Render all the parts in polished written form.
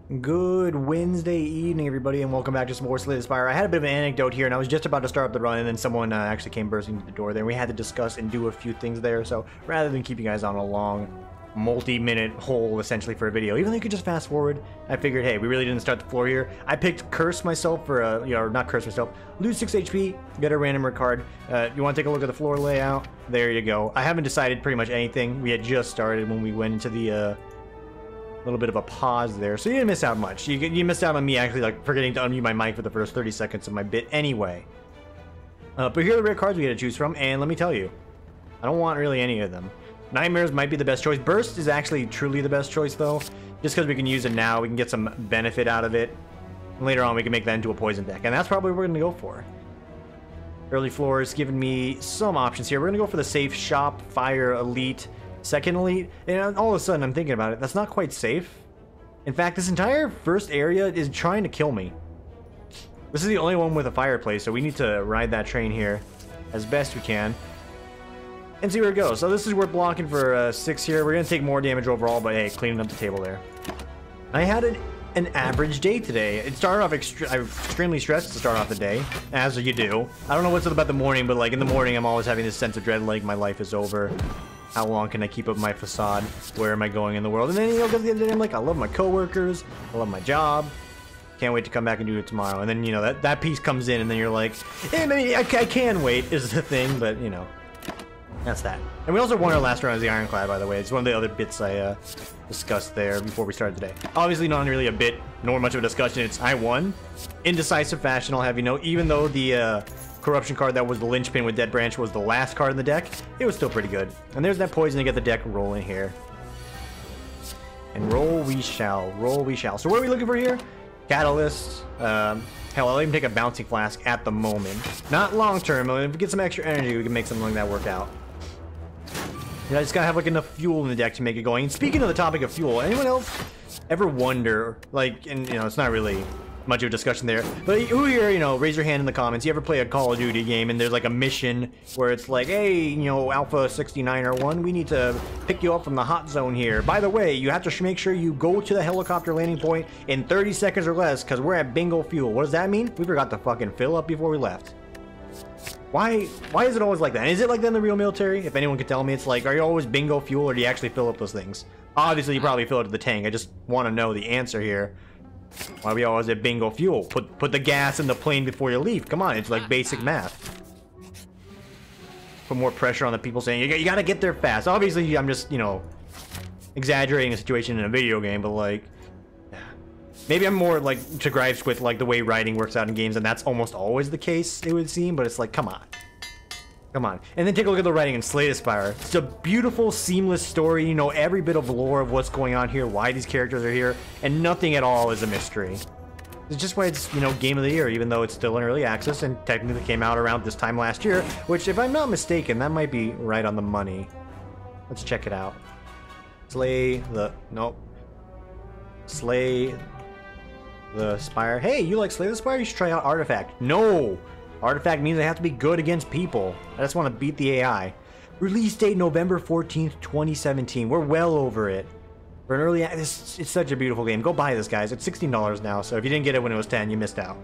Good Wednesday evening, everybody, and welcome back to some more Slay the Spire. I had a bit of an anecdote here, and I was just about to start up the run, and then someone actually came bursting to the door there. We had to discuss and do a few things there, so rather than keep you guys on a long, multi-minute hole, essentially, for a video, even though you could just fast forward, I figured, hey, we really didn't start the floor here. I picked Curse myself for, or not Curse myself, lose 6 HP, get a random card. You want to take a look at the floor layout? There you go. I haven't decided pretty much anything. We had just started when we went into the, little bit of a pause there, so you didn't miss out much. You missed out on me actually like forgetting to unmute my mic for the first 30 seconds of my bit anyway. But here are the rare cards we get to choose from, and let me tell you, I don't want really any of them. Nightmares might be the best choice. Burst is actually truly the best choice though, just because we can use it now, we can get some benefit out of it. And later on we can make that into a poison deck, and that's probably what we're going to go for. Early floor is giving me some options here. We're going to go for the safe shop, fire, elite, second elite, and all of a sudden I'm thinking about it, that's not quite safe. In fact, this entire first area is trying to kill me. This is the only one with a fireplace, so we need to ride that train here as best we can and see where it goes. So this is we're blocking for 6 here. We're gonna take more damage overall, but hey, cleaning up the table there. I had an average day today. It started off I'm extremely stressed to start off the day, as you do. I don't know what's about the morning, but like in the morning I'm always having this sense of dread, like my life is over. How long can I keep up my facade? Where am I going in the world? And then, you know, at the end of the day, I'm like, I love my coworkers. I love my job. Can't wait to come back and do it tomorrow. And then, you know, that piece comes in, and then you're like, hey, maybe I can wait, is the thing. But, you know, that's that. And we also won our last round as the Ironclad, by the way. It's one of the other bits I discussed there before we started today. Obviously, not really a bit, nor much of a discussion. It's I won. Indecisive fashion, I'll have you know. Even though the corruption card that was the linchpin with Dead Branch was the last card in the deck, it was still pretty good. And there's that poison to get the deck rolling here. And roll we shall. Roll we shall. So what are we looking for here? Catalyst. Hell, I'll even take a bouncing flask at the moment. Not long term. If we get some extra energy, we can make something like that work out. Yeah, I just gotta have like enough fuel in the deck to make it going. And speaking of the topic of fuel, anyone else ever wonder, like, and you know, it's not really much of a discussion there, but who here, you know, raise your hand in the comments, you ever play a Call of Duty game and there's like a mission where it's like, hey, you know, Alpha 69er1, we need to pick you up from the hot zone here. By the way, you have to make sure you go to the helicopter landing point in 30 seconds or less because we're at bingo fuel. What does that mean? We forgot to fucking fill up before we left. Why is it always like that? And is it like that in the real military? If anyone could tell me, it's like, are you always bingo fuel or do you actually fill up those things? Obviously, you probably fill it to the tank. I just want to know the answer here. Why we always at bingo fuel? Put the gas in the plane before you leave. Come on, it's like basic math. Put more pressure on the people saying you gotta get there fast. Obviously, I'm just, you know, exaggerating a situation in a video game, but like, maybe I'm more like to gripes with like the way writing works out in games, and that's almost always the case, it would seem. But it's like, come on. Come on. And then take a look at the writing in Slay the Spire. It's a beautiful, seamless story. You know every bit of lore of what's going on here, why these characters are here, and nothing at all is a mystery. It's just why it's, you know, game of the year, even though it's still in early access and technically came out around this time last year, which, if I'm not mistaken, that might be right on the money. Let's check it out. Slay the... Nope. Slay the Spire. Hey, you like Slay the Spire? You should try out Artifact. No! Artifact means I have to be good against people. I just want to beat the AI. Release date November 14th, 2017. We're well over it. For an early access, it's such a beautiful game. Go buy this, guys. It's $16 now, so if you didn't get it when it was 10, you missed out.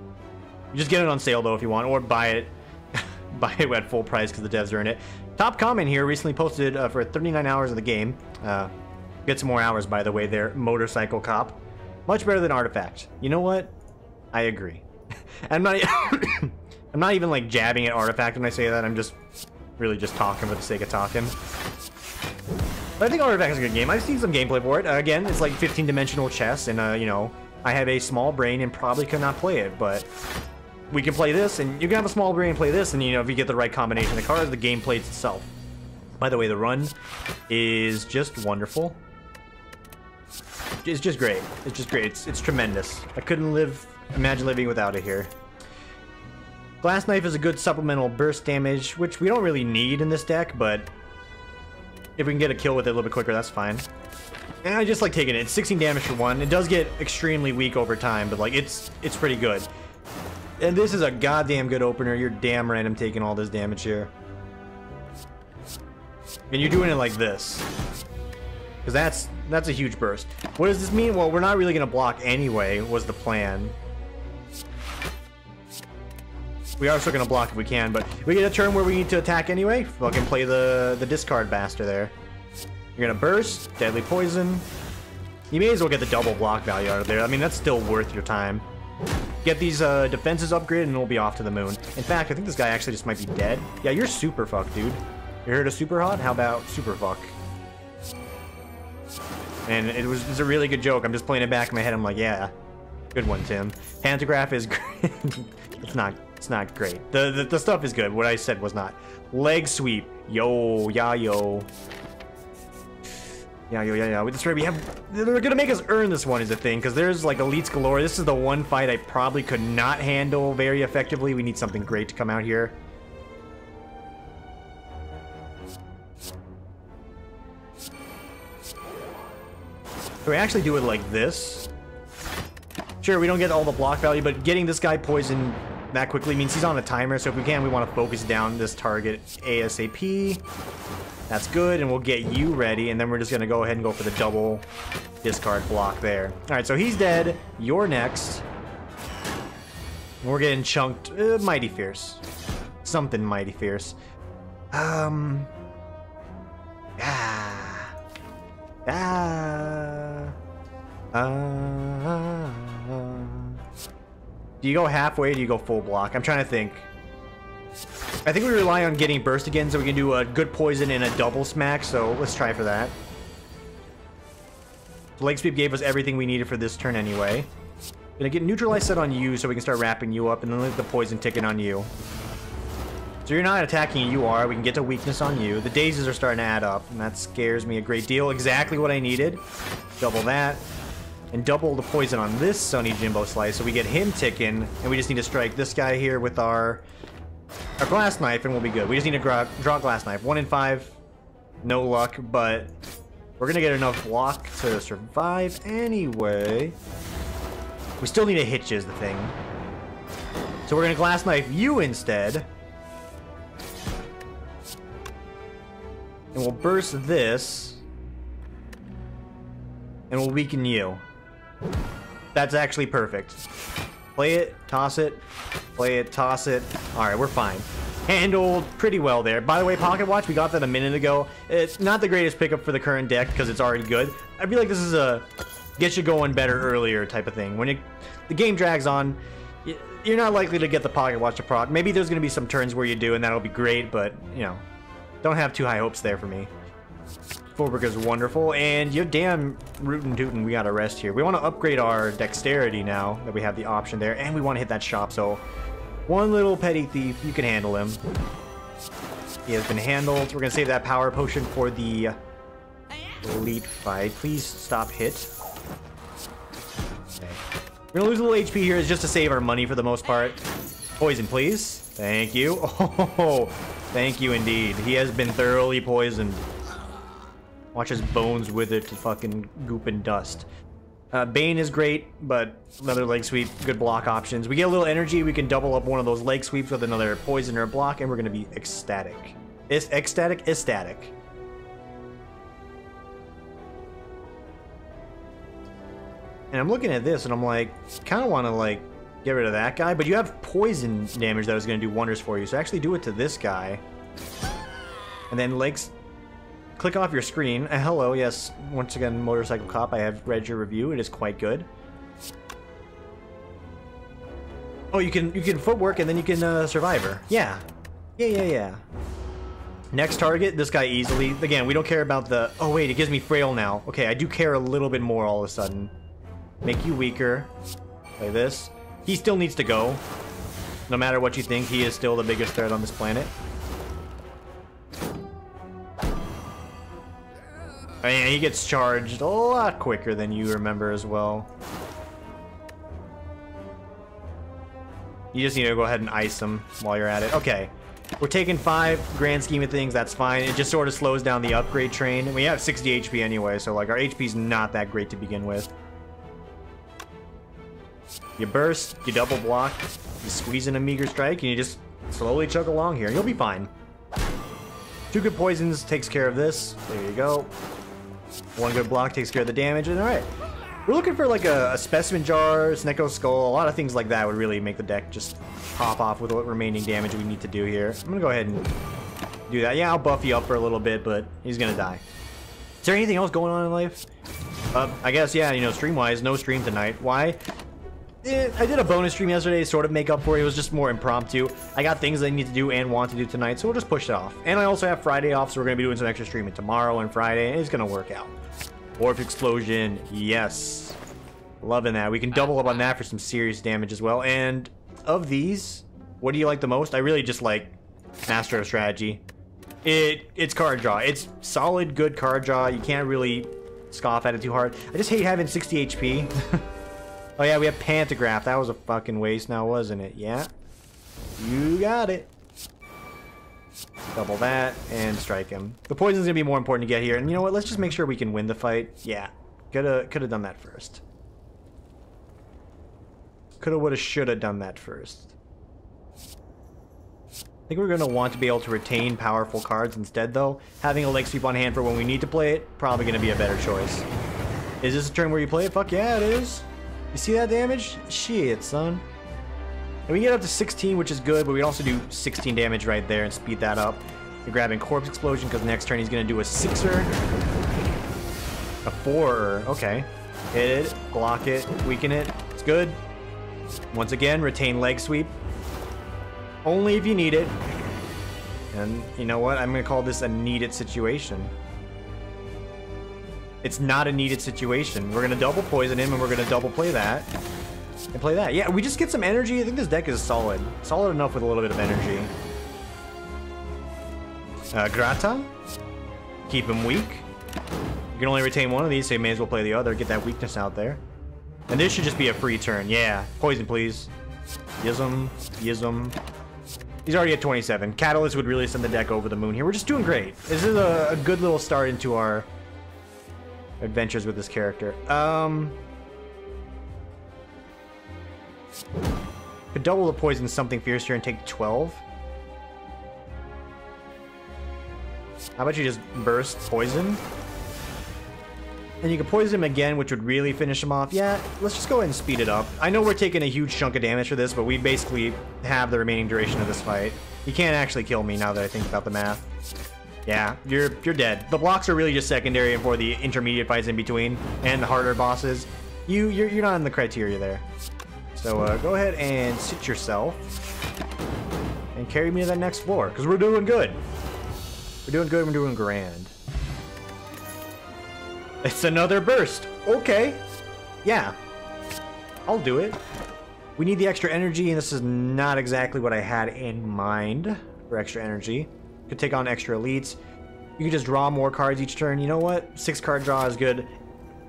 You just get it on sale, though, if you want, or buy it. Buy it at full price because the devs are in it. Top comment here recently posted for 39 hours of the game. Get some more hours, by the way, there. Motorcycle Cop. Much better than Artifact. You know what? I agree. I'm not... I'm not even like jabbing at Artifact when I say that. I'm just really just talking for the sake of talking. But I think Artifact is a good game. I've seen some gameplay for it. Again, it's like 15-dimensional chess, and you know, I have a small brain and probably could not play it, but we can play this, and you can have a small brain and play this, and you know, if you get the right combination of cards, the game plays itself. By the way, the run is just wonderful. It's just great. It's just great. It's tremendous. I couldn't imagine living without it here. Glass Knife is a good supplemental burst damage, which we don't really need in this deck, but if we can get a kill with it a little bit quicker, that's fine. And I just like taking it. It's 16 damage for one. It does get extremely weak over time, but like it's pretty good. And this is a goddamn good opener. You're damn right I'm taking all this damage here. And you're doing it like this. Because that's a huge burst. What does this mean? Well, we're not really going to block anyway, was the plan. We are still going to block if we can, but we get a turn where we need to attack anyway. Fucking play the discard bastard there. You're going to burst, deadly poison. You may as well get the double block value out of there. I mean, that's still worth your time. Get these defenses upgraded and we'll be off to the moon. In fact, I think this guy actually just might be dead. Yeah, you're super fucked, dude. You heard of super hot? How about super fuck? And it's a really good joke. I'm just playing it back in my head. I'm like, yeah, good one, Tim. Pantograph is great. It's not great. The stuff is good. What I said was not. Leg sweep. Yo, yeah, yo. Yeah. With this right, they're gonna make us earn this one is the thing, because there's like elites galore. This is the one fight I probably could not handle very effectively. We need something great to come out here. So we actually do it like this. Sure, we don't get all the block value, but getting this guy poisoned that quickly means he's on a timer. So if we can, we want to focus down this target ASAP. That's good, and we'll get you ready, and then we're just going to go ahead and go for the double discard block there. All right, so he's dead. You're next. We're getting chunked mighty fierce. Something mighty fierce. Do you go halfway or do you go full block? I'm trying to think. I think we rely on getting burst again so we can do a good poison and a double smack, so let's try for that. Leg sweep gave us everything we needed for this turn anyway. Gonna get neutralize set on you so we can start wrapping you up and then leave the poison ticket on you. So you're not attacking, you are. We can get to weakness on you. The daisies are starting to add up, and that scares me a great deal. Exactly what I needed. Double that. And double the poison on this Sunny Jimbo Slice, so we get him ticking, and we just need to strike this guy here with our glass knife, and we'll be good. We just need to draw glass knife. 1 in 5. No luck, but we're going to get enough block to survive anyway. We still need a hitch is the thing. So we're going to glass knife you instead. And we'll burst this. And we'll weaken you. That's actually perfect. Play it, toss it, play it, toss it. Alright, we're fine. Handled pretty well there. By the way, Pocket Watch, we got that a minute ago. It's not the greatest pickup for the current deck because it's already good. I feel like this is a get you going better earlier type of thing. When the game drags on, you're not likely to get the Pocket Watch to proc. Maybe there's going to be some turns where you do, and that'll be great, but, you know, don't have too high hopes there for me. Fulbrick is wonderful, and you damn rootin' tootin', we gotta rest here. We want to upgrade our dexterity now that we have the option there, and we want to hit that shop, so one little petty thief, you can handle him. He has been handled. We're gonna save that power potion for the elite fight. Please stop hit. Okay. We're gonna lose a little HP here just to save our money for the most part. Poison, please. Thank you. Oh, thank you indeed. He has been thoroughly poisoned. Watch his bones wither to fucking goop and dust. Bane is great, but another leg sweep, good block options. We get a little energy, we can double up one of those leg sweeps with another poison or block, and we're gonna be ecstatic. Ecstatic? Ecstatic. And I'm looking at this and I'm like, kinda wanna like get rid of that guy, but you have poison damage that is gonna do wonders for you, so actually do it to this guy. And then legs. Click off your screen. Hello, yes, once again, Motorcycle Cop, I have read your review. It is quite good. Oh, you can footwork and then you can survivor. Yeah. Yeah. Next target, this guy easily. Again, we don't care about the... Oh, wait, it gives me frail now. Okay, I do care a little bit more all of a sudden. Make you weaker. Play this. He still needs to go. No matter what you think, he is still the biggest threat on this planet. And he gets charged a lot quicker than you remember as well. You just need to go ahead and ice him while you're at it. Okay. We're taking 5, grand scheme of things, that's fine. It just sort of slows down the upgrade train. And we have 60 HP anyway, so like our HP's not that great to begin with. You burst, you double block, you squeeze in a meager strike, and you just slowly chug along here. You'll be fine. 2 good poisons takes care of this. There you go. One good block takes care of the damage, and alright. We're looking for like a specimen jar, Snecko Skull, a lot of things like that would really make the deck just pop off with what remaining damage we need to do here. I'm gonna go ahead and do that. Yeah, I'll buff you up for a little bit, but he's gonna die. Is there anything else going on in life? I guess, yeah, you know, stream-wise, no stream tonight. Why? I did a bonus stream yesterday to sort of make up for it. It was just more impromptu. I got things I need to do and want to do tonight, so we'll just push it off. And I also have Friday off, so we're gonna be doing some extra streaming tomorrow and Friday, and it's gonna work out. Warp Explosion, yes. Loving that. We can double up on that for some serious damage as well. And of these, what do you like the most? I really just like Master of Strategy. It's card draw. It's solid, good card draw. You can't really scoff at it too hard. I just hate having 60 HP. Oh yeah, we have Pantograph. That was a fucking waste now, wasn't it? Yeah. You got it. Double that and strike him. The poison's gonna be more important to get here. And you know what? Let's just make sure we can win the fight. Yeah. Could have done that first. Coulda, woulda, shoulda done that first. I think we're gonna want to be able to retain powerful cards instead, though. Having a leg sweep on hand for when we need to play it, probably gonna be a better choice. Is this a turn where you play it? Fuck yeah, it is. You see that damage? Shit, son. And we get up to 16, which is good, but we also do 16 damage right there and speed that up. You're grabbing Corpse Explosion because next turn he's going to do a 6-er. A 4-er. Okay. Hit it, block it, weaken it. It's good. Once again, retain leg sweep. Only if you need it. And you know what? I'm going to call this a needed situation. It's not a needed situation. We're going to double poison him and we're going to double play that. And play that. Yeah, we just get some energy. I think this deck is solid. Solid enough with a little bit of energy. Grata. Keep him weak. You can only retain one of these, so you may as well play the other. Get that weakness out there. And this should just be a free turn. Yeah. Poison, please. Yism. Yism. He's already at 27. Catalyst would really send the deck over the moon here. We're just doing great. This is a good little start into our adventures with this character. Could double the poison something fierce here and take 12. How about you just burst poison? And you can poison him again, which would really finish him off. Yeah, let's just go ahead and speed it up. I know we're taking a huge chunk of damage for this, but we basically have the remaining duration of this fight. You can't actually kill me now that I think about the math. Yeah, you're dead. The blocks are really just secondary for the intermediate fights in between and the harder bosses. You're not in the criteria there. So go ahead and sit yourself and carry me to that next floor, because we're doing good. We're doing good, we're doing grand. It's another burst. Okay. Yeah. I'll do it. We need the extra energy, and this is not exactly what I had in mind for extra energy. Could take on extra elites. You can just draw more cards each turn. You know what? 6 card draw is good.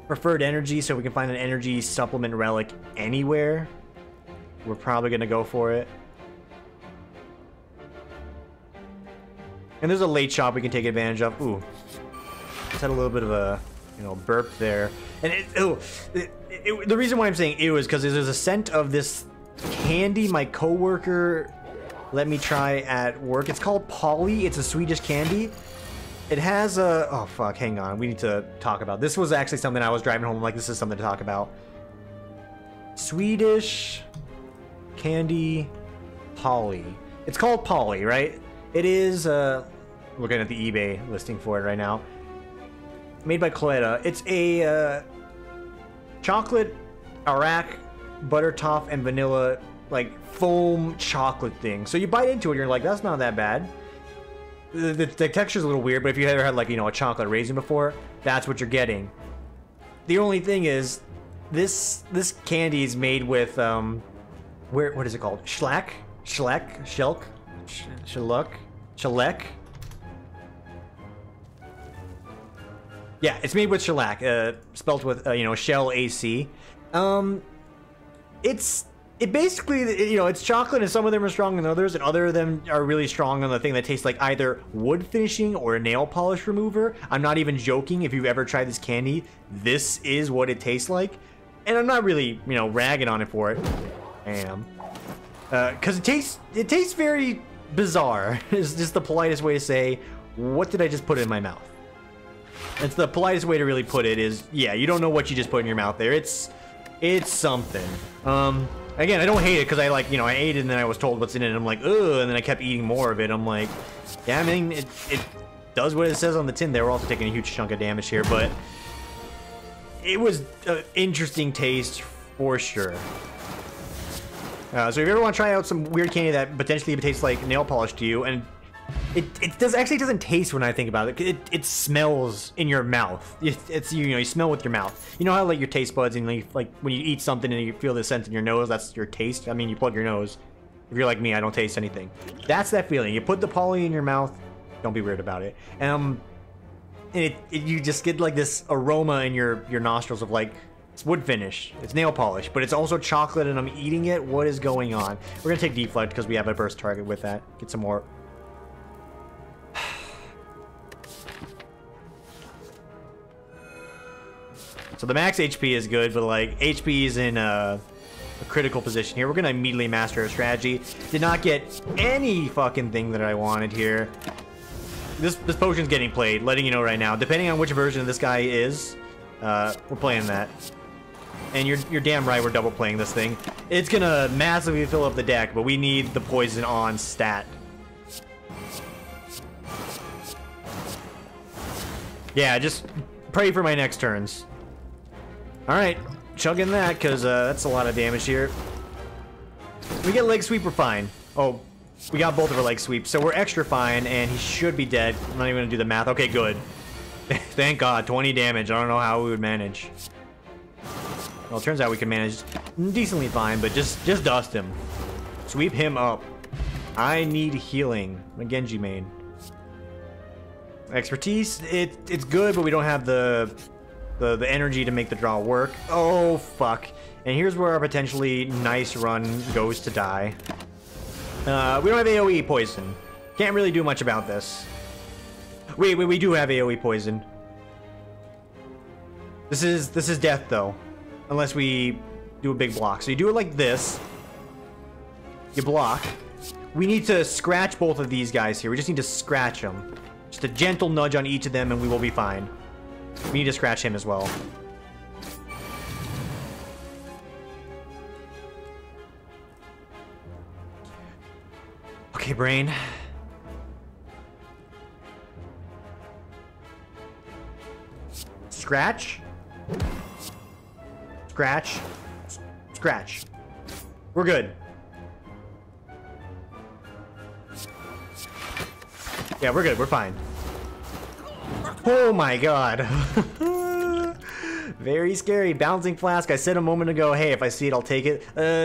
Preferred energy, so we can find an energy supplement relic anywhere. We're probably going to go for it. And there's a late shop we can take advantage of. Ooh. Just had a little bit of a, you know, burp there. And the reason why I'm saying ew is because there's a scent of this candy my coworker let me try at work. It's called Polly. It's a Swedish candy. It has a... Oh, fuck. Hang on. We need to talk about. This was actually something I was driving home. Like, this is something to talk about. Swedish candy Polly. It's called Polly, right? It is... looking at the eBay listing for it right now. Made by Cloetta. It's a chocolate, Arak, butter toff, and vanilla, like, foam chocolate thing. So you bite into it and you're like, that's not that bad. The texture's a little weird, but if you ever had, like, you know, a chocolate raisin before, that's what you're getting. The only thing is, this candy is made with, what is it called? Shellac? Yeah, it's made with shellac, spelt with, you know, shell AC. It basically, you know, it's chocolate, and some of them are stronger than others, and other of them are really strong on the thing that tastes like either wood finishing or a nail polish remover. I'm not even joking. If you've ever tried this candy, this is what it tastes like. And I'm not really, you know, ragging on it for it. I am. Because it tastes very bizarre. It's just the politest way to say, what did I just put in my mouth? It's the politest way to really put it is, yeah, you don't know what you just put in your mouth there. It's something. Again, I don't hate it because I like, you know, I ate it and then I was told what's in it and I'm like, ugh, and then I kept eating more of it. I'm like, yeah, I mean, it does what it says on the tin there. We're also taking a huge chunk of damage here, but it was an interesting taste for sure. So if you ever want to try out some weird candy that potentially tastes like nail polish to you, and it doesn't taste when I think about it. It smells in your mouth. It's you know, you smell with your mouth. You know how like your taste buds and like when you eat something and you feel the scent in your nose, that's your taste. I mean, you plug your nose. If you're like me, I don't taste anything. That's that feeling. You put the poly in your mouth. Don't be weird about it. And you just get like this aroma in your nostrils of like, it's wood finish, it's nail polish, but it's also chocolate and I'm eating it. What is going on? We're gonna take deflect because we have a burst target with that. Get some more. So the max HP is good, but like HP is in a critical position here. We're gonna immediately master our strategy. Did not get any fucking thing that I wanted here. This potion's getting played, letting you know right now. Depending on which version of this guy is, we're playing that. And you're damn right we're double playing this thing. It's gonna massively fill up the deck, but we need the poison on stat. Yeah, just pray for my next turns. Alright, chugging that, because that's a lot of damage here. We get leg sweep, we're fine. Oh, we got both of our leg sweeps, so we're extra fine, and he should be dead. I'm not even going to do the math. Okay, good. Thank God, 20 damage. I don't know how we would manage. Well, it turns out we can manage decently fine, but just dust him. Sweep him up. I need healing. I'm a Genji main. Expertise, it's good, but we don't have the energy to make the draw work. Oh, fuck. And here's where our potentially nice run goes to die. We don't have AoE poison. Can't really do much about this. Wait, we do have AoE poison. This is death, though. Unless we do a big block. So you do it like this. You block. We need to scratch both of these guys here. We just need to scratch them. Just a gentle nudge on each of them and we will be fine. We need to scratch him as well. Okay, brain. Scratch. Scratch. Scratch. We're good. Yeah, we're good. We're fine. Oh my God. Very scary. Bouncing flask. I said a moment ago, hey, if I see it, I'll take it.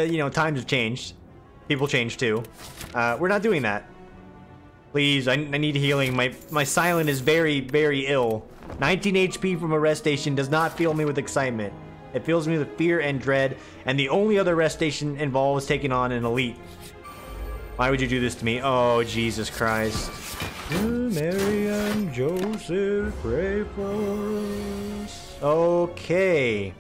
You know, times have changed. People change too. We're not doing that. Please, I need healing. My silent is very, very ill. 19 HP from a rest station does not fill me with excitement. It fills me with fear and dread, and the only other rest station involved is taking on an elite. Why would you do this to me? Oh, Jesus Christ. Mary and Joseph, pray for us. Okay.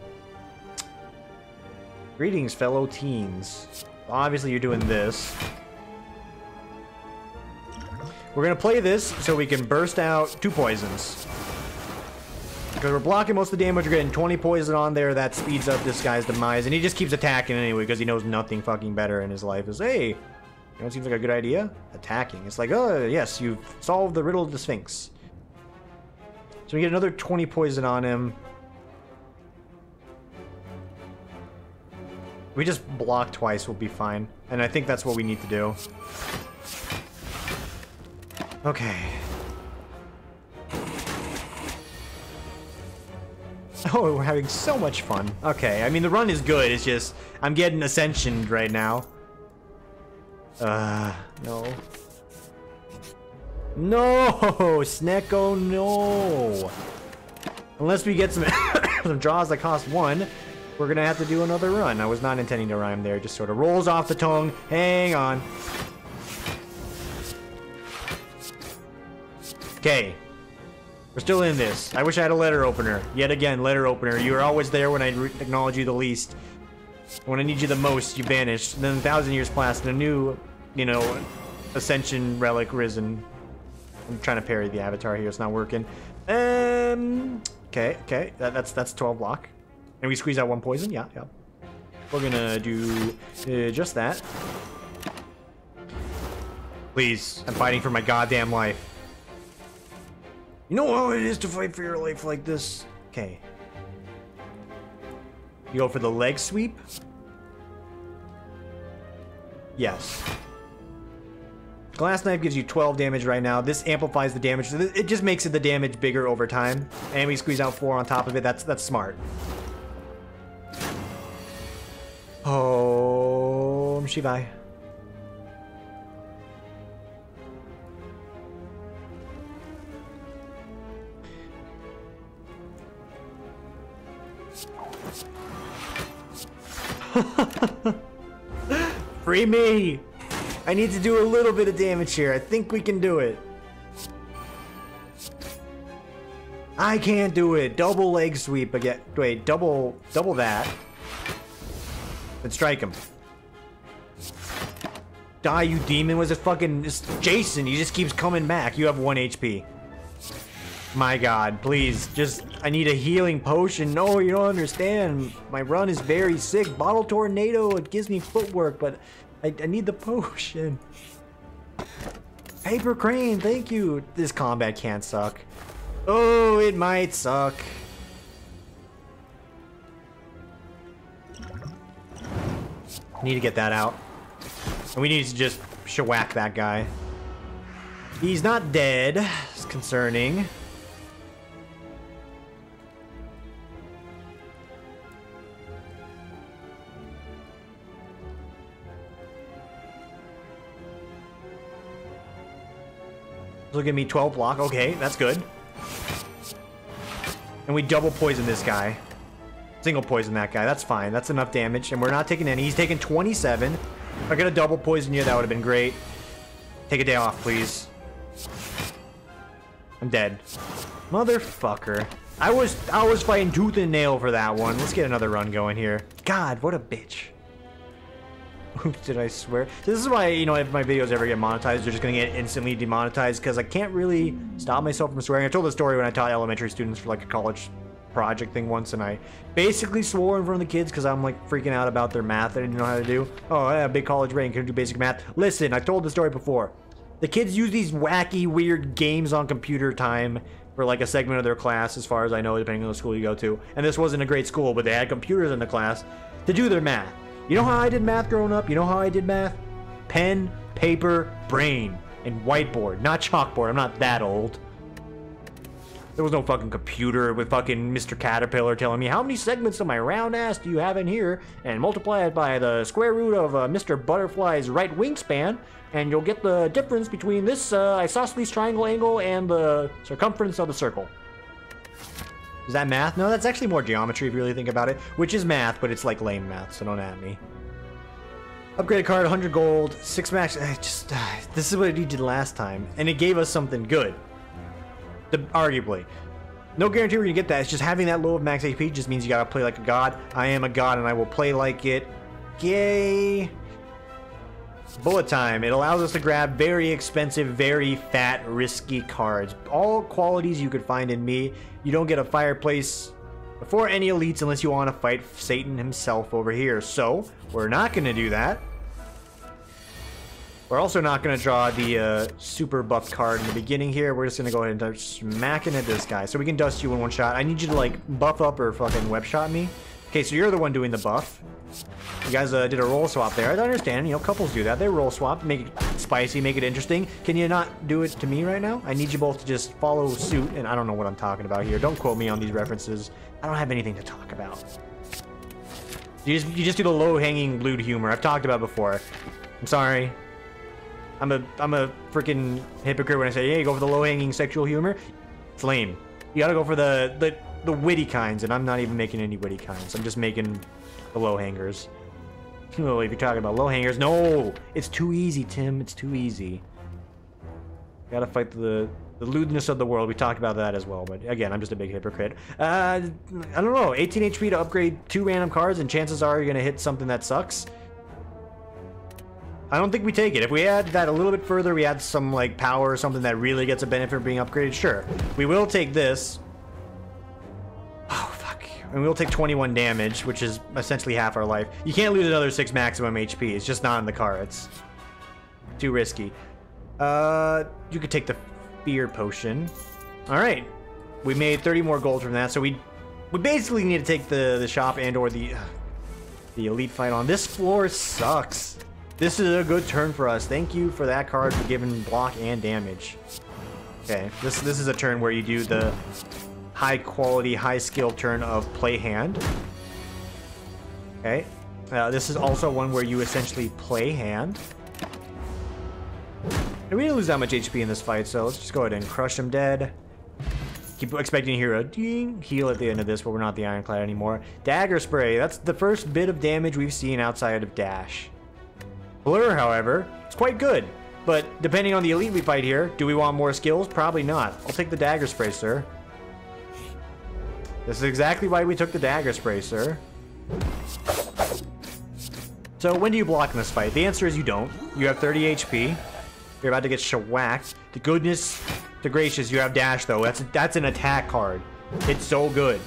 Greetings, fellow teens. Obviously, you're doing this. We're gonna play this so we can burst out 2 poisons. Because we're blocking most of the damage, we're getting 20 poison on there, that speeds up this guy's demise, and he just keeps attacking anyway because he knows nothing fucking better in his life. Is, hey, you know what seems like a good idea? Attacking. It's like, oh, yes, you've solved the riddle of the Sphinx. So we get another 20 poison on him. We just block twice, we'll be fine. And I think that's what we need to do. Okay. Oh, we're having so much fun. Okay, I mean, the run is good. It's just, I'm getting ascensioned right now. No. No! Snecko, no! Unless we get some, some draws that cost 1, we're gonna have to do another run. I was not intending to rhyme there. Just sort of rolls off the tongue. Hang on. Okay. We're still in this. I wish I had a letter opener. Yet again, letter opener. You were always there when I acknowledge you the least. When I need you the most, you vanished. And then 1,000 years passed and a new, you know, ascension relic risen. I'm trying to parry the avatar here. It's not working. Okay. That's 12 block. And we squeeze out 1 poison. Yeah. We're gonna do just that. Please, I'm fighting for my goddamn life. You know how it is to fight for your life like this? Okay. You go for the leg sweep? Yes. Glass Knife gives you 12 damage right now. This amplifies the damage. It just makes it the damage bigger over time. And we squeeze out 4 on top of it. That's smart. Om Shivai. Free me! I need to do a little bit of damage here. I think we can do it. I can't do it. Double leg sweep again. Wait, double that. Then strike him. Die, you demon. Was it fucking Jason? He just keeps coming back. You have 1 HP. My god, please, just, I need a healing potion. No, you don't understand. My run is very sick. Bottle Tornado, it gives me footwork, but I need the potion. Paper Crane, thank you. This combat can't suck. Oh, it might suck. Need to get that out. And we need to just shellac that guy. He's not dead. It's concerning. Look at me, 12 block. Okay, that's good. And we double poison this guy. Single poison that guy. That's fine. That's enough damage. And we're not taking any. He's taking 27. If I could have double poisoned you, that would have been great. Take a day off, please. I'm dead. Motherfucker. I was fighting tooth and nail for that one. Let's get another run going here. God, what a bitch. Oops, did I swear? This is why, you know, if my videos ever get monetized, they're just gonna get instantly demonetized because I can't really stop myself from swearing. I told the story when I taught elementary students for like a college project thing once, and I basically swore in front of the kids because I'm like freaking out about their math I didn't know how to do. Oh, I have a big college brain, couldn't do basic math. Listen, I told the story before. The kids use these wacky, weird games on computer time for like a segment of their class, as far as I know, depending on the school you go to. And this wasn't a great school, but they had computers in the class to do their math. You know how I did math growing up? You know how I did math? Pen, paper, brain, and whiteboard. Not chalkboard. I'm not that old. There was no fucking computer with fucking Mr. Caterpillar telling me how many segments of my round ass do you have in here, and multiply it by the square root of Mr. Butterfly's right wingspan, and you'll get the difference between this isosceles triangle angle and the circumference of the circle. Is that math? No, that's actually more geometry if you really think about it, which is math, but it's like lame math, so don't at me. Upgrade card, 100 gold, 6 max. This is what we did last time, and it gave us something good. Arguably. No guarantee we're gonna get that. It's just having that low of max HP just means you gotta play like a god. I am a god, and I will play like it. Yay! Bullet time. It allows us to grab very expensive, very fat, risky cards. All qualities you could find in me. You don't get a fireplace before any elites unless you want to fight Satan himself over here. So, we're not going to do that. We're also not going to draw the super buff card in the beginning here. We're just going to go ahead and start smacking at this guy. So we can dust you in one shot. I need you to, like, buff up or fucking web shot me. Okay, so you're the one doing the buff. You guys did a roll swap there. I understand, you know, couples do that. They roll swap, make it spicy, make it interesting. Can you not do it to me right now? I need you both to just follow suit, and I don't know what I'm talking about here. Don't quote me on these references. I don't have anything to talk about. You just do the low-hanging lewd humor I've talked about before. I'm sorry. I'm a freaking hypocrite when I say, hey, go for the low-hanging sexual humor. It's lame. You gotta go for the witty kinds, and I'm not even making any witty kinds. I'm just making the low hangers. Oh, if you're talking about low hangers, no! It's too easy, Tim. It's too easy. Gotta fight the lewdness of the world. We talked about that as well, but again, I'm just a big hypocrite. I don't know. 18 HP to upgrade 2 random cards, and chances are you're gonna hit something that sucks. I don't think we take it. If we add that a little bit further, we add some like power or something that really gets a benefit of being upgraded, sure. We will take this. Oh, fuck. And we'll take 21 damage, which is essentially half our life. You can't lose another 6 maximum HP. It's just not in the cards. Too risky. You could take the fear potion. Alright. We made 30 more gold from that, so we basically need to take the shop and or the elite fight on. This floor sucks. This is a good turn for us. Thank you for that card for giving block and damage. Okay, this is a turn where you do the high quality, high skill turn of play hand. Okay, this is also one where you essentially play hand. And we didn't lose that much HP in this fight, so let's just go ahead and crush him dead. Keep expecting to hear a ding heal at the end of this, but we're not the Ironclad anymore. Dagger Spray, that's the first bit of damage we've seen outside of Dash. Blur, however, it's quite good, but depending on the elite we fight here, do we want more skills? Probably not. I'll take the Dagger Spray, sir. This is exactly why we took the Dagger Spray, sir. So when do you block in this fight? The answer is you don't. You have 30 HP. You're about to get shellacked. To goodness to gracious, you have Dash, though. That's an attack card. It's so good.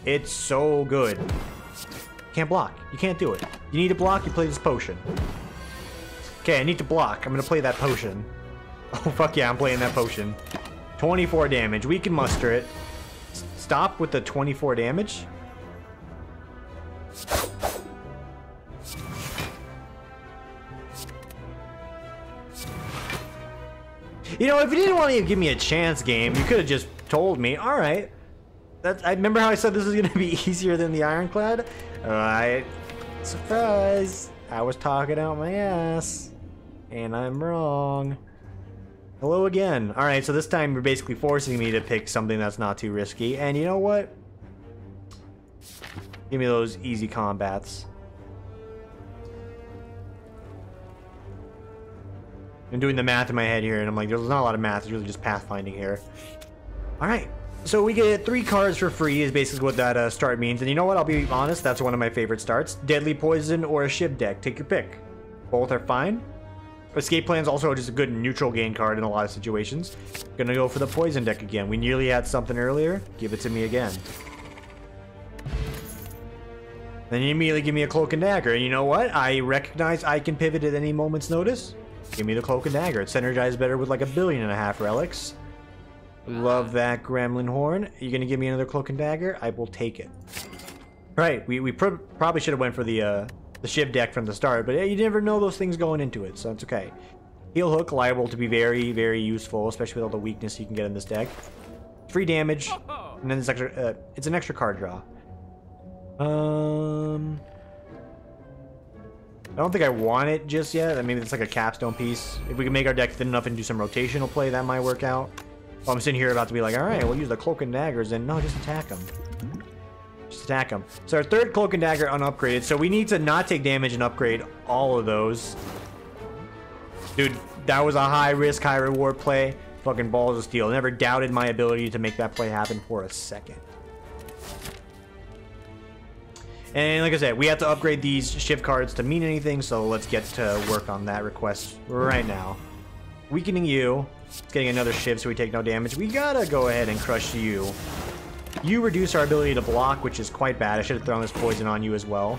It's so good. You can't block. You can't do it. You need to block, you play this potion. Okay, I need to block. I'm gonna play that potion. Oh, fuck yeah, I'm playing that potion. 24 damage. We can muster it. Stop with the 24 damage. You know, if you didn't want to give me a chance game, you could have just told me. All right. I remember how I said this was going to be easier than the Ironclad? All right. Surprise. I was talking out my ass. And I'm wrong. Hello again. Alright, so this time you're basically forcing me to pick something that's not too risky. And you know what? Give me those easy combats. I'm doing the math in my head here, and I'm like, there's not a lot of math. It's really just pathfinding here. Alright, so we get 3 cards for free is basically what that start means. And you know what? I'll be honest, that's one of my favorite starts. Deadly Poison or a Shiv deck. Take your pick. Both are fine. Escape Plan's also just a good neutral gain card in a lot of situations. Gonna go for the Poison deck again. We nearly had something earlier. Give it to me again. Then you immediately give me a Cloak and Dagger. And you know what? I recognize I can pivot at any moment's notice. Give me the Cloak and Dagger. It's synergized better with like 1.5 billion relics. Love that Gremlin Horn. You're gonna give me another Cloak and Dagger? I will take it. Right, we probably should have went for the Shiv deck from the start, but you never know those things going into it, so it's okay. Heal Hook, liable to be very, very useful, especially with all the weakness you can get in this deck. Free damage, and then it's an extra card draw. I don't think I want it just yet. Maybe it's like a capstone piece. If we can make our deck thin enough and do some rotational play, that might work out. Well, I'm sitting here about to be like, all right, we'll use the Cloak and Daggers, and no, just attack them. Just attack them. So our third Cloak and Dagger unupgraded, so we need to not take damage and upgrade all of those. Dude, that was a high risk, high reward play. Fucking balls of steel. Never doubted my ability to make that play happen for a second. And like I said, we have to upgrade these Shiv cards to mean anything, so let's get to work on that request right now. Weakening you. Getting another Shiv so we take no damage. We gotta go ahead and crush you. You reduce our ability to block, which is quite bad. I should have thrown this poison on you as well.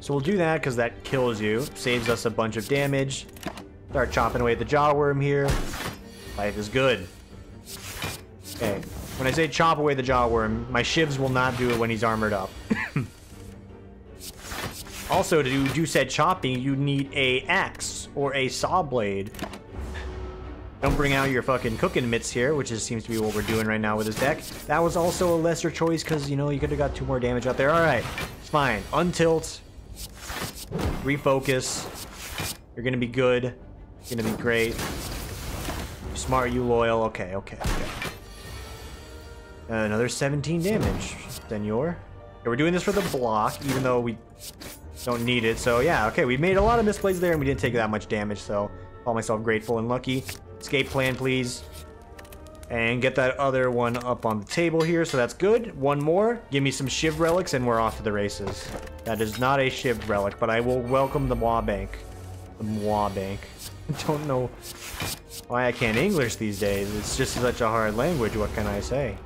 So we'll do that because that kills you. Saves us a bunch of damage. Start chopping away at the jaw worm here. Life is good. Okay. When I say chop away the jaw worm, my Shivs will not do it when he's armored up. Also, to do said chopping, you need a axe or a saw blade. Don't bring out your fucking cooking mitts here, which seems to be what we're doing right now with this deck. That was also a lesser choice because, you know, you could have got 2 more damage out there. Alright, it's fine. Untilt. Refocus. You're gonna be good. You're gonna be great. You smart, you loyal. Okay. Another 17 damage, senor. Okay, we're doing this for the block, even though we don't need it. So yeah, okay, we made a lot of misplays there and we didn't take that much damage, so call myself grateful and lucky. Escape plan, please. And get that other one up on the table here, so that's good. One more. Give me some Shiv relics, and we're off to the races. That is not a Shiv relic, but I will welcome the Mwa Bank. The Mwa Bank. I don't know why I can't English these days. It's just such a hard language. What can I say?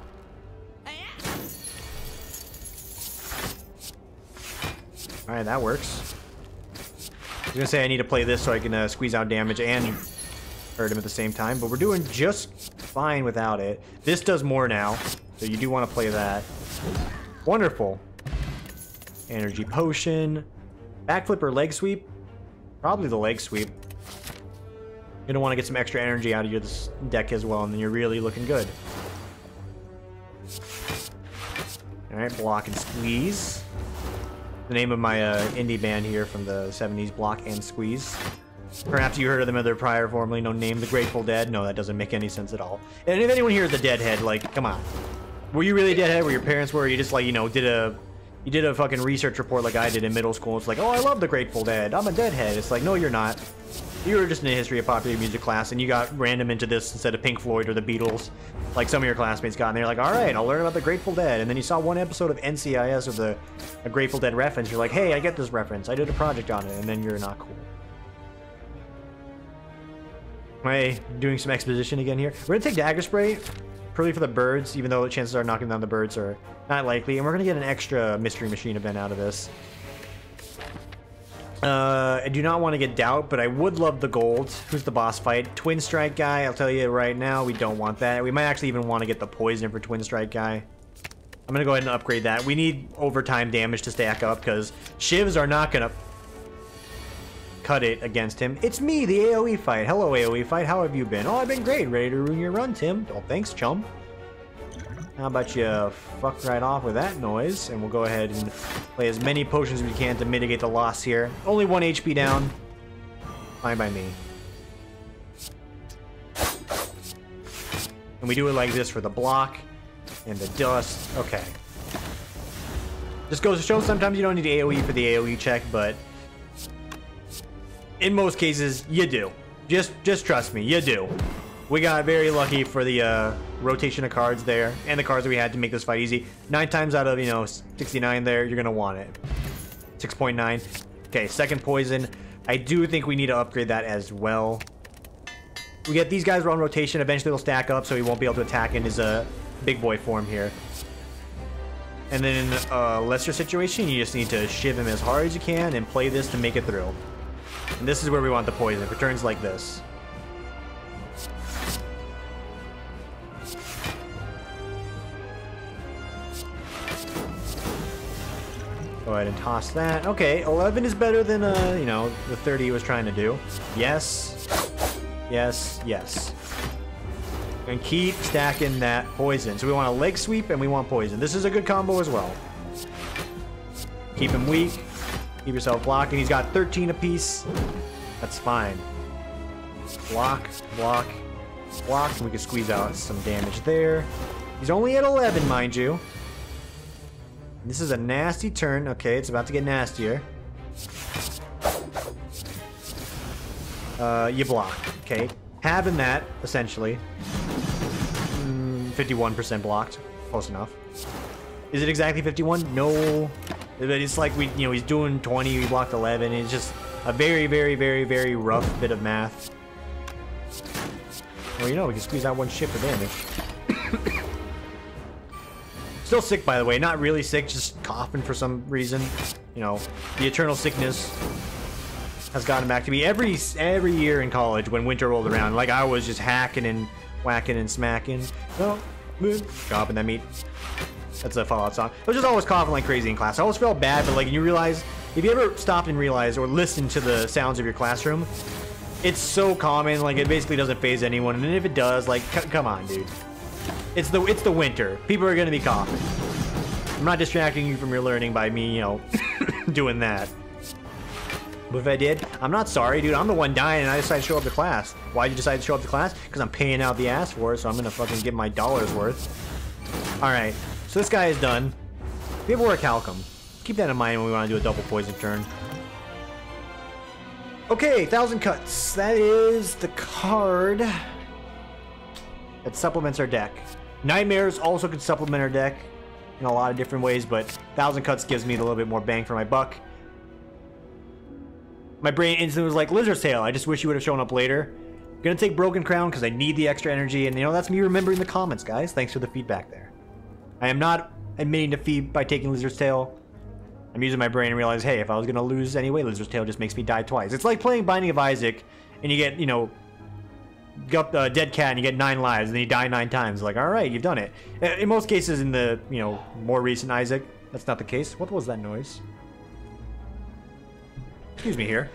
Alright, that works. I was gonna say I need to play this so I can squeeze out damage and hurt him at the same time, but we're doing just fine without it. This does more now, so you do want to play that. Wonderful. Energy potion. Backflip or leg sweep? Probably the leg sweep. You're gonna want to get some extra energy out of your deck as well, and then you're really looking good. Alright, block and squeeze. The name of my indie band here from the 70s, Block and Squeeze. Perhaps you heard of them in their prior formerly known name, The Grateful Dead. No, that doesn't make any sense at all. And if anyone here is a deadhead, like, come on. Were you really a deadhead where your parents were? Or you just, like, you know, did a fucking research report like I did in middle school. It's like, oh, I love The Grateful Dead. I'm a deadhead. It's like, no, you're not. You were just in a history of popular music class, and you got random into this instead of Pink Floyd or the Beatles, like some of your classmates got. And they're like, all right, I'll learn about the Grateful Dead. And then you saw one episode of NCIS with a Grateful Dead reference. You're like, hey, I get this reference. I did a project on it. And then you're not cool. Am I doing some exposition again here? We're gonna take Dagger Spray, purely for the birds, even though the chances are knocking down the birds are not likely. And we're gonna get an extra Mystery Machine event out of this. I do not want to get Doubt, but I would love the gold. Who's the boss fight? Twin Strike guy, I'll tell you right now, we don't want that. We might actually even want to get the poison for Twin Strike guy. I'm gonna go ahead and upgrade that. We need overtime damage to stack up, because Shivs are not gonna cut it against him. It's me, the AoE fight. Hello, AoE fight. How have you been? Oh, I've been great. Ready to ruin your run, Tim. Oh, thanks, chum. How about you fuck right off with that noise, and we'll go ahead and play as many potions as we can to mitigate the loss here. Only 1 HP down. Fine by me. And we do it like this for the block and the dust. Okay. Just goes to show sometimes you don't need AoE for the AoE check, but in most cases, you do. Just trust me, you do. We got very lucky for the rotation of cards there, and the cards that we had to make this fight easy. 9 times out of, 69 there, you're gonna want it. 6.9. Okay, second poison. I do think we need to upgrade that as well. We get these guys on rotation. Eventually they'll stack up, so he won't be able to attack in his big boy form here. And then in a lesser situation, you just need to shiv him as hard as you can and play this to make it through. And this is where we want the poison. It returns like this. Go ahead and toss that. Okay, 11 is better than, the 30 he was trying to do. Yes. Yes, yes. And keep stacking that poison. So we want a leg sweep and we want poison. This is a good combo as well. Keep him weak. Keep yourself blocking. He's got 13 apiece. That's fine. Block, block, block. And we can squeeze out some damage there. He's only at 11, mind you. This is a nasty turn. Okay, it's about to get nastier. You block. Okay. Having that, essentially. 51% blocked. Close enough. Is it exactly 51? No. But it's like he's doing 20, we blocked 11. It's just a very, very, very, very rough bit of math. Well, we can squeeze out one shit for damage. Still sick, by the way. Not really sick, just coughing for some reason. The eternal sickness has gotten back to me every year in college when winter rolled around. Like, I was just hacking and whacking and smacking. Oh, chopping that meat. That's a Fallout song. I was just always coughing like crazy in class. I always felt bad, but you realize, if you ever stopped and realized or listened to the sounds of your classroom, it's so common. Like, it basically doesn't faze anyone. And if it does, come on, dude. It's the winter. People are gonna be coughing. I'm not distracting you from your learning by me, doing that. But if I did, I'm not sorry, dude. I'm the one dying and I decided to show up to class. Why'd you decide to show up to class? Because I'm paying out the ass for it, so I'm gonna fucking get my dollar's worth. Alright, so this guy is done. We have Orichalcum. Keep that in mind when we want to do a double poison turn. Okay, 1,000 cuts. That is the card. That supplements our deck. Nightmares also could supplement our deck in a lot of different ways, but 1,000 Cuts gives me a little bit more bang for my buck. My brain instantly was like, Lizard's Tail, I just wish you would have shown up later. I'm gonna take Broken Crown because I need the extra energy, and you know, that's me remembering the comments, guys. Thanks for the feedback there. I am not admitting defeat by taking Lizard's Tail. I'm using my brain and realize, hey, if I was gonna lose anyway, Lizard's Tail just makes me die twice. It's like playing Binding of Isaac, and you get, you know, dead cat and you get 9 lives, and then you die 9 times. Like, alright, you've done it. In most cases, in the, you know, more recent Isaac, that's not the case. What was that noise? Excuse me here.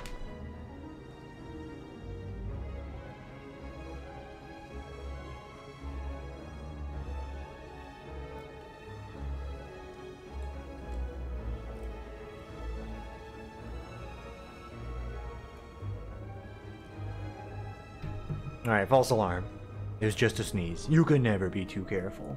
Alright, false alarm. It was just a sneeze. You can never be too careful.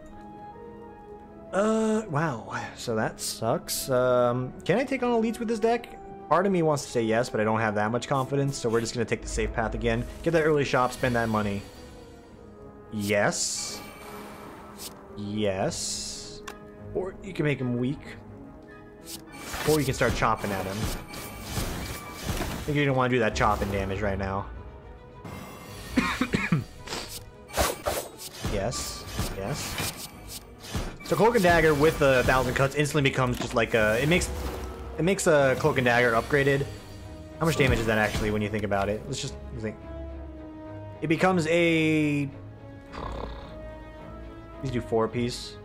Wow. So that sucks. Can I take on elites with this deck? Part of me wants to say yes, but I don't have that much confidence, so we're just gonna take the safe path again. Get that early shop, spend that money. Yes. Yes. Or you can make him weak. Or you can start chopping at him. I think you don't want to do that chopping damage right now. Yes. Yes. So Cloak and Dagger with the 1,000 Cuts instantly becomes just like a... It makes a Cloak and Dagger upgraded. How much damage is that actually when you think about it? Let's just think. It becomes a... These do 4 apiece.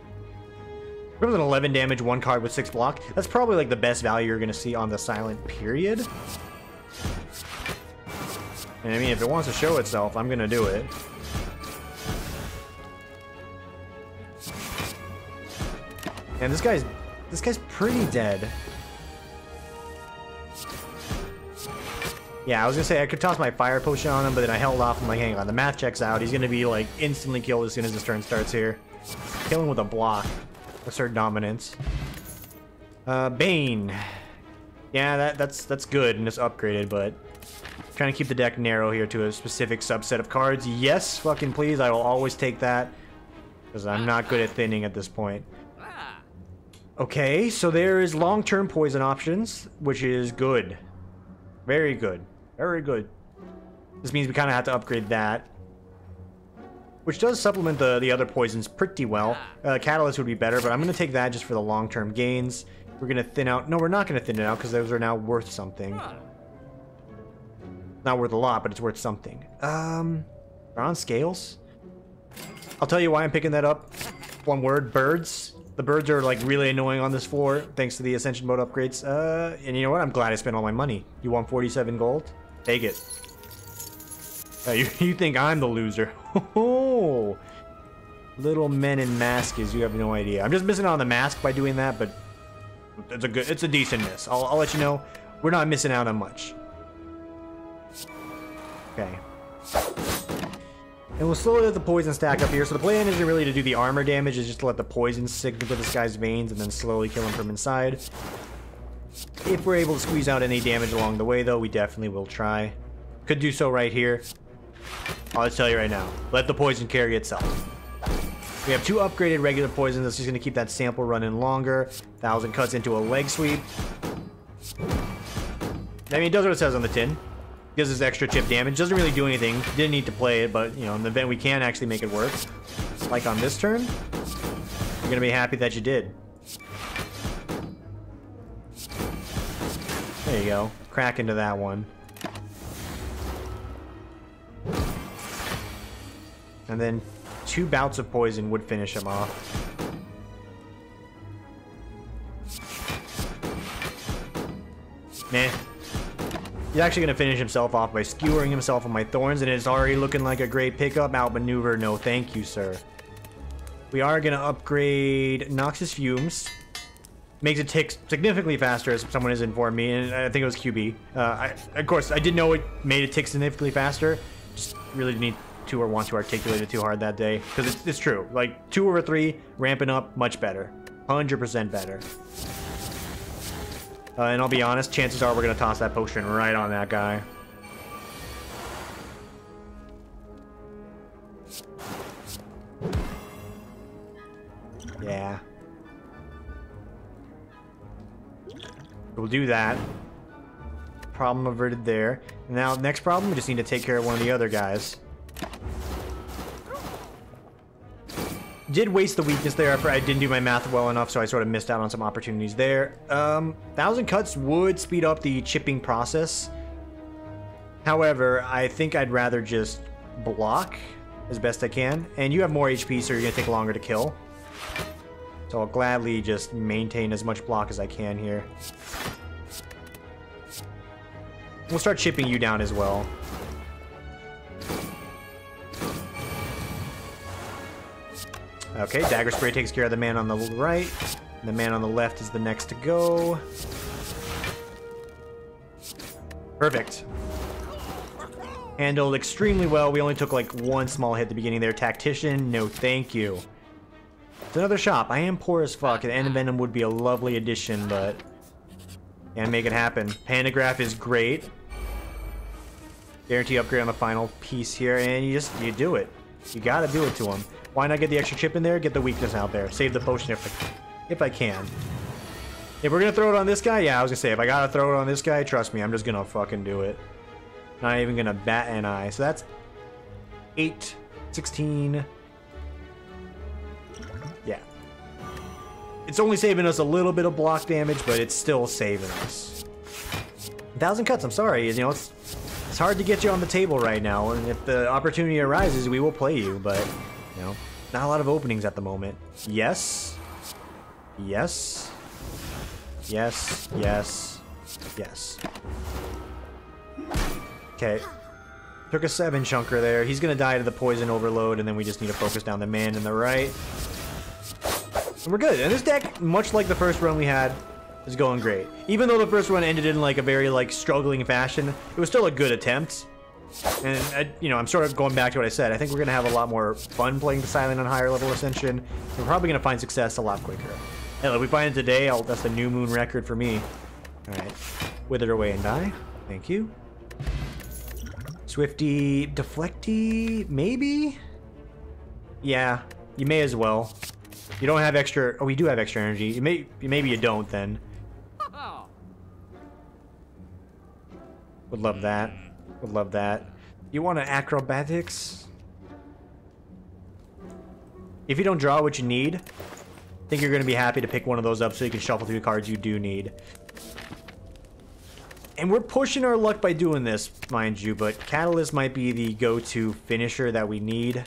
It becomes an 11 damage, 1 card with 6 block. That's probably like the best value you're going to see on the Silent period. And I mean, if it wants to show itself, I'm going to do it. And this guy's pretty dead. Yeah, I was gonna say I could toss my fire potion on him, but then I held off. I'm like, hang on, the math checks out. He's gonna be like instantly killed as soon as his turn starts here. Kill him with a block. Assert dominance. Bane. Yeah, that's good and it's upgraded, but trying to keep the deck narrow here to a specific subset of cards. Yes, fucking please, I will always take that. Because I'm not good at thinning at this point. Okay, so there is long-term poison options, which is good. Very good. Very good. This means we kind of have to upgrade that. Which does supplement the other poisons pretty well. Catalyst would be better, but I'm going to take that just for the long-term gains. We're going to thin out... No, we're not going to thin it out, because those are now worth something. Not worth a lot, but it's worth something. Bronze scales? I'll tell you why I'm picking that up. One word, birds. The birds are like really annoying on this floor thanks to the Ascension mode upgrades. And you know what? I'm glad I spent all my money. You want 47 gold? Take it. You think I'm the loser? Oh, little men in masks. You have no idea. I'm just missing out on the mask by doing that, but it's a decent miss. I'll let you know. We're not missing out on much. Okay. And we'll slowly let the poison stack up here. So the plan isn't really to do the armor damage, it's just to let the poison sink into this guy's veins and then slowly kill him from inside. If we're able to squeeze out any damage along the way, though, we definitely will try. Could do so right here. I'll just tell you right now. Let the poison carry itself. We have 2 upgraded regular poisons. That's just going to keep that sample running longer. 1,000 Cuts into a leg sweep. I mean, it does what it says on the tin. Gives us extra chip damage. Doesn't really do anything. Didn't need to play it, but, you know, in the event we can actually make it work. Like on this turn, you're going to be happy that you did. There you go. Crack into that one. And then 2 bouts of poison would finish him off. Meh. He's actually going to finish himself off by skewering himself on my thorns, and it's already looking like a great pickup. Outmaneuver, no thank you, sir. We are going to upgrade Noxious Fumes. Makes it tick significantly faster, as someone has informed me, and I think it was QB. Of course, I did know it made it tick significantly faster. Just really didn't need to or want to articulate it too hard that day. Because it's true. Like, 2 over 3, ramping up, much better. 100% better. And I'll be honest, chances are we're going to toss that potion right on that guy. We'll do that. Problem averted there. Now, next problem, we just need to take care of one of the other guys. Did waste the weakness there. I didn't do my math well enough, so I sort of missed out on some opportunities there. 1,000 cuts would speed up the chipping process. However, I think I'd rather just block as best I can. And you have more HP, so you're going to take longer to kill. So I'll gladly just maintain as much block as I can here. We'll start chipping you down as well. Okay, Dagger Spray takes care of the man on the right. And the man on the left is the next to go. Perfect. Handled extremely well. We only took like one small hit at the beginning there. Tactician, no thank you. It's another shop. I am poor as fuck, and Envenom would be a lovely addition, but can't make it happen. Pandagraph is great. Guarantee upgrade on the final piece here, and you do it. You gotta do it to him. Why not get the extra chip in there? Get the weakness out there. Save the potion if I can. If we're gonna throw it on this guy, yeah, I was gonna say, if I gotta throw it on this guy, trust me, I'm just gonna fucking do it. Not even gonna bat an eye. So that's 8, 16. Yeah. It's only saving us a little bit of block damage, but it's still saving us. 1,000 cuts, I'm sorry. You know, it's hard to get you on the table right now, and if the opportunity arises, we will play you, but, you know, not a lot of openings at the moment. Yes. Yes. Yes. Yes. Yes. Okay. Took a 7 chunker there. He's gonna die to the poison overload, and then we just need to focus down the man in the right. And we're good. And this deck, much like the first run we had, is going great. Even though the first run ended in like a very like struggling fashion, it was still a good attempt. And you know, I'm sort of going back to what I said. I think we're gonna have a lot more fun playing the Silent on higher level Ascension. We're probably gonna find success a lot quicker. Hell, if we find it today, that's the new moon record for me. All right, wither away and die. Thank you. Swifty, Deflecty, maybe? Yeah, you may as well. You don't have extra... Oh, we do have extra energy. Maybe you don't, then. Would love that. Would love that. You want an acrobatics? If you don't draw what you need, I think you're going to be happy to pick one of those up so you can shuffle through the cards you do need. And we're pushing our luck by doing this, mind you, but Catalyst might be the go-to finisher that we need.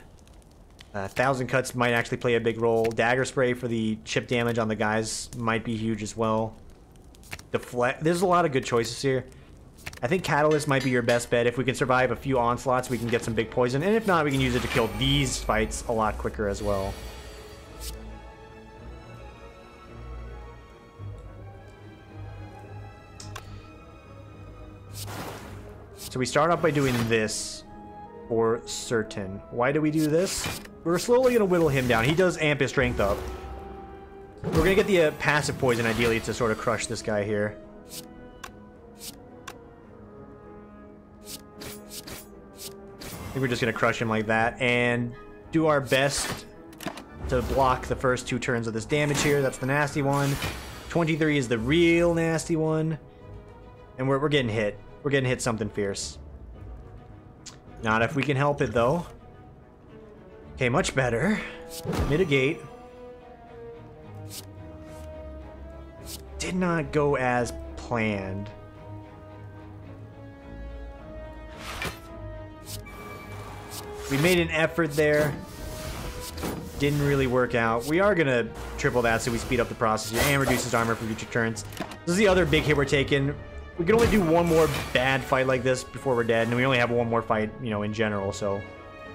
1,000 cuts might actually play a big role. Dagger Spray for the chip damage on the guys might be huge as well. Deflect. There's a lot of good choices here. I think Catalyst might be your best bet. If we can survive a few onslaughts, we can get some big poison. And if not, we can use it to kill these fights a lot quicker as well. So we start off by doing this for certain. Why do we do this? We're slowly going to whittle him down. He does amp his strength up. We're going to get the passive poison, ideally, to sort of crush this guy here. I think we're just going to crush him like that and do our best to block the first 2 turns of this damage here. That's the nasty one. 23 is the real nasty one. And we're getting hit. We're getting hit something fierce. Not if we can help it, though. Okay, much better. Mitigate. Did not go as planned. We made an effort there. Didn't really work out. We are going to triple that so we speed up the process here and reduce his armor for future turns. This is the other big hit we're taking. We can only do one more bad fight like this before we're dead, and we only have one more fight, you know, in general, so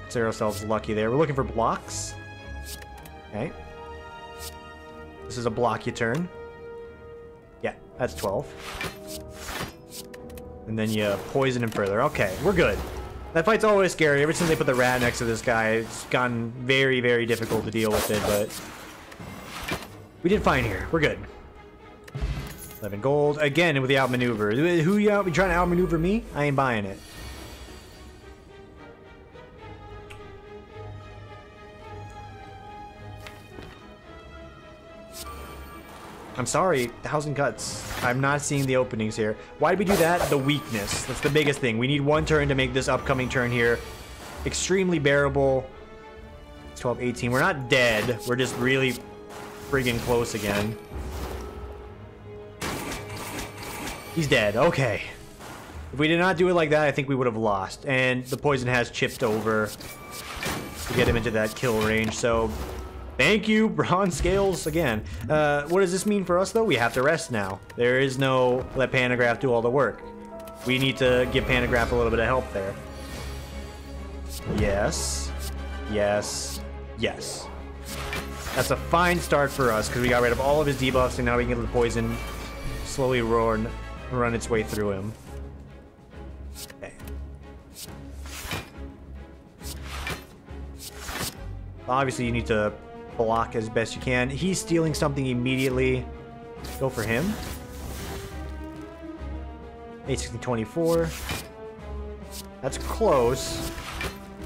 consider ourselves lucky there. We're looking for blocks. Okay. This is a block you turn. Yeah, that's 12. And then you poison him further. Okay, we're good. That fight's always scary. Ever since they put the rat next to this guy, it's gotten very, very difficult to deal with it, but we did fine here. We're good. 11 gold. Again, with the outmaneuver. Who you out? You trying to outmaneuver me? I ain't buying it. I'm sorry. 1,000 cuts. I'm not seeing the openings here. Why did we do that? The weakness. That's the biggest thing. We need one turn to make this upcoming turn here extremely bearable. It's 12, 18. We're not dead. We're just really friggin' close again. He's dead. Okay. If we did not do it like that, I think we would have lost. And the poison has chipped over to get him into that kill range. So, thank you, bronze scales again. What does this mean for us, though? We have to rest now. There is no let Panagraph do all the work. We need to give Panagraph a little bit of help there. Yes. Yes. Yes. That's a fine start for us because we got rid of all of his debuffs and now we can get the poison slowly run its way through him. Okay. Obviously, you need to block as best you can. He's stealing something immediately. Go for him. 8, 16, 24. That's close.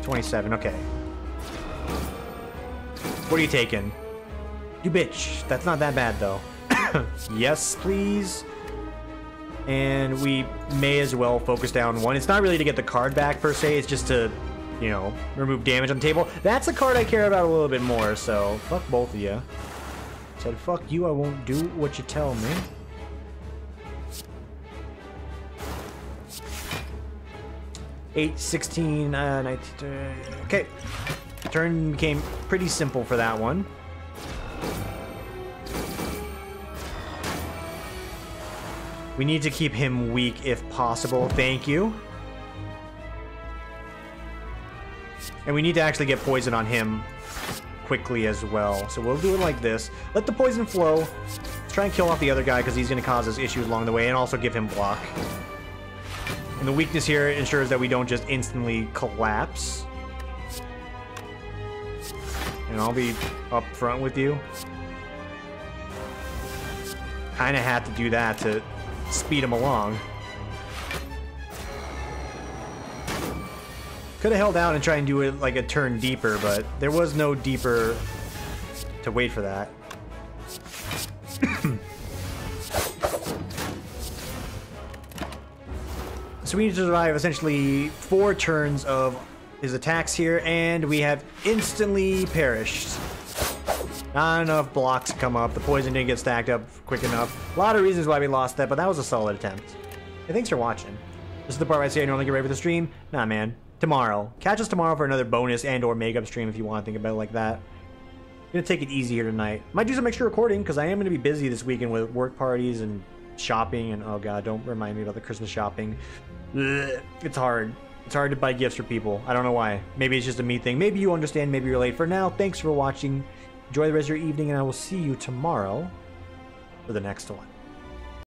27, okay. What are you taking? You bitch. That's not that bad, though. Yes, please. And we may as well focus down one. It's not really to get the card back, per se. It's just to, you know, remove damage on the table. That's a card I care about a little bit more, so fuck both of you. Said, fuck you, I won't do what you tell me. Eight, 16, 19, okay. Turn became pretty simple for that one. We need to keep him weak if possible. Thank you. And we need to actually get poison on him quickly as well. So we'll do it like this. Let the poison flow. Let's try and kill off the other guy because he's going to cause us issues along the way, and also give him block. And the weakness here ensures that we don't just instantly collapse. And I'll be up front with you. Kind of had to do that to speed him along. Could have held out and tried and do it like a turn deeper, but there was no deeper to wait for that. So we need to survive essentially 4 turns of his attacks here, and we have instantly perished. Not enough blocks to come up. The poison didn't get stacked up quick enough. A lot of reasons why we lost that, but that was a solid attempt. Hey, thanks for watching. This is the part where I say I normally get ready for the stream. Nah, man. Tomorrow. Catch us tomorrow for another bonus and or makeup stream if you want to think about it like that. I'm gonna take it easy here tonight. Might do some extra recording because I am gonna be busy this weekend with work parties and shopping, and oh god, don't remind me about the Christmas shopping. Ugh, it's hard. It's hard to buy gifts for people. I don't know why. Maybe it's just a me thing. Maybe you understand, maybe you're late. For now, thanks for watching. Enjoy the rest of your evening, and I will see you tomorrow for the next one.